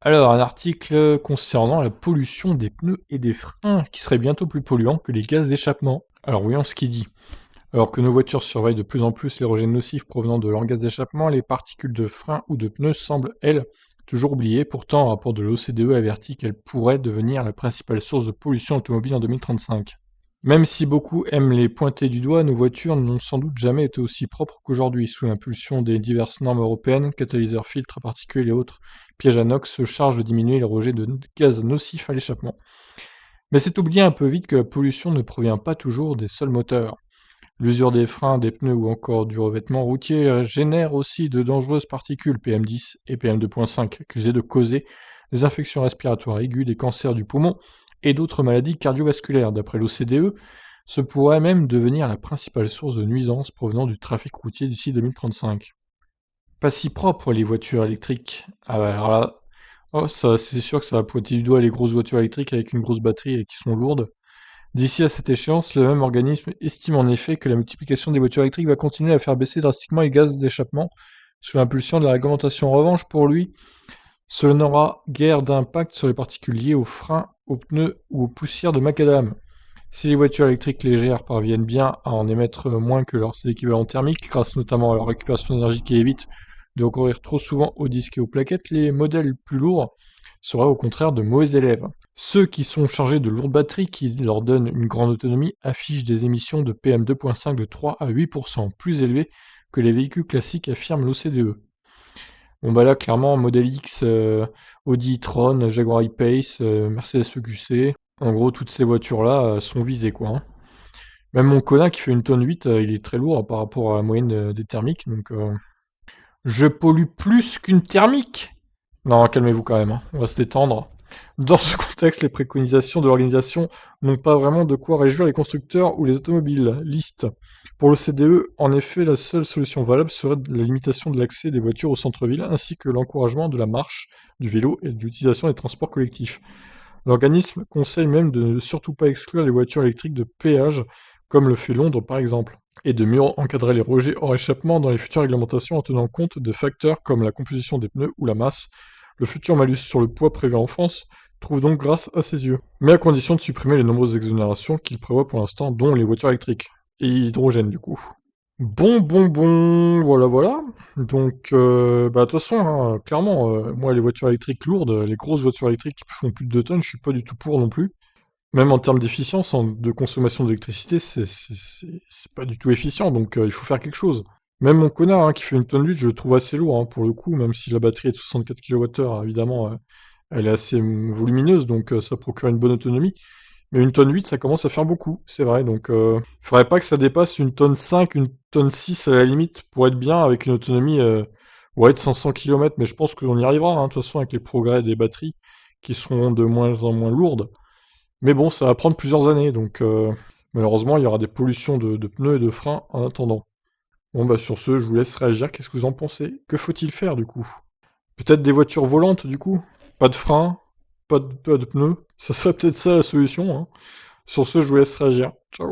Alors, un article concernant la pollution des pneus et des freins qui serait bientôt plus polluant que les gaz d'échappement. Alors, voyons ce qu'il dit. Alors que nos voitures surveillent de plus en plus les rejets nocifs provenant de leurs gaz d'échappement, les particules de frein ou de pneus semblent, elles, toujours oubliées. Pourtant, un rapport de l'OCDE avertit qu'elles pourraient devenir la principale source de pollution automobile en 2035. Même si beaucoup aiment les pointer du doigt, nos voitures n'ont sans doute jamais été aussi propres qu'aujourd'hui. Sous l'impulsion des diverses normes européennes, catalyseurs, filtres à particules et autres pièges à NOx se chargent de diminuer les rejets de gaz nocifs à l'échappement. Mais c'est oublier un peu vite que la pollution ne provient pas toujours des seuls moteurs. L'usure des freins, des pneus ou encore du revêtement routier génère aussi de dangereuses particules PM10 et PM2.5 accusées de causer des infections respiratoires aiguës, des cancers du poumon et d'autres maladies cardiovasculaires. D'après l'OCDE, ce pourrait même devenir la principale source de nuisances provenant du trafic routier d'ici 2035. Pas si propre les voitures électriques. Ah ouais, alors là, oh, ça, c'est sûr que ça va pointer du doigt les grosses voitures électriques avec une grosse batterie et qui sont lourdes. D'ici à cette échéance, le même organisme estime en effet que la multiplication des voitures électriques va continuer à faire baisser drastiquement les gaz d'échappement sous l'impulsion de la réglementation. En revanche, pour lui, cela n'aura guère d'impact sur les particules liées aux freins, aux pneus ou aux poussières de macadam. Si les voitures électriques légères parviennent bien à en émettre moins que leurs équivalents thermiques, grâce notamment à leur récupération d'énergie qui évite de recourir trop souvent aux disques et aux plaquettes, les modèles plus lourds seraient au contraire de mauvais élèves. Ceux qui sont chargés de lourdes batteries qui leur donnent une grande autonomie affichent des émissions de PM2.5 de 3 à 8% plus élevées que les véhicules classiques, affirme l'OCDE. Bon bah là clairement Model X, Audi e-tron, Jaguar E-Pace, Mercedes EQC, en gros toutes ces voitures là sont visées quoi, hein. Même mon Kona qui fait une tonne 8, il est très lourd par rapport à la moyenne des thermiques, donc je pollue plus qu'une thermique. Non, calmez-vous quand même, hein, on va se détendre. Dans ce contexte, les préconisations de l'organisation n'ont pas vraiment de quoi réjouir les constructeurs ou les automobiles. Liste. Pour l'OCDE, en effet, la seule solution valable serait la limitation de l'accès des voitures au centre-ville, ainsi que l'encouragement de la marche, du vélo et de l'utilisation des transports collectifs. L'organisme conseille même de ne surtout pas exclure les voitures électriques de péage, comme le fait Londres par exemple, et de mieux encadrer les rejets hors échappement dans les futures réglementations en tenant compte de facteurs comme la composition des pneus ou la masse. Le futur malus sur le poids prévu en France trouve donc grâce à ses yeux, mais à condition de supprimer les nombreuses exonérations qu'il prévoit pour l'instant, dont les voitures électriques, et hydrogène du coup. Bon, voilà, voilà. Donc, bah, de toute façon, hein, clairement, moi, les voitures électriques lourdes, les grosses voitures électriques qui font plus de 2 tonnes, je suis pas du tout pour non plus. Même en termes d'efficience, de consommation d'électricité, c'est pas du tout efficient, donc il faut faire quelque chose. Même mon connard, hein, qui fait une tonne 8, je le trouve assez lourd, hein, pour le coup, même si la batterie est de 64 kWh, évidemment, elle est assez volumineuse, donc ça procure une bonne autonomie. Mais une tonne 8, ça commence à faire beaucoup, c'est vrai, donc faudrait pas que ça dépasse une tonne 5, une tonne 6 à la limite, pour être bien avec une autonomie ouais, de 500 km, mais je pense qu'on y arrivera, hein, de toute façon, avec les progrès des batteries, qui seront de moins en moins lourdes. Mais bon, ça va prendre plusieurs années, donc malheureusement, il y aura des pollutions de pneus et de freins en attendant. Bon bah sur ce, je vous laisse réagir, qu'est-ce que vous en pensez? Que faut-il faire du coup? Peut-être des voitures volantes du coup? Pas de freins, pas de pneus, ça serait peut-être ça la solution, hein. Sur ce, je vous laisse réagir. Ciao.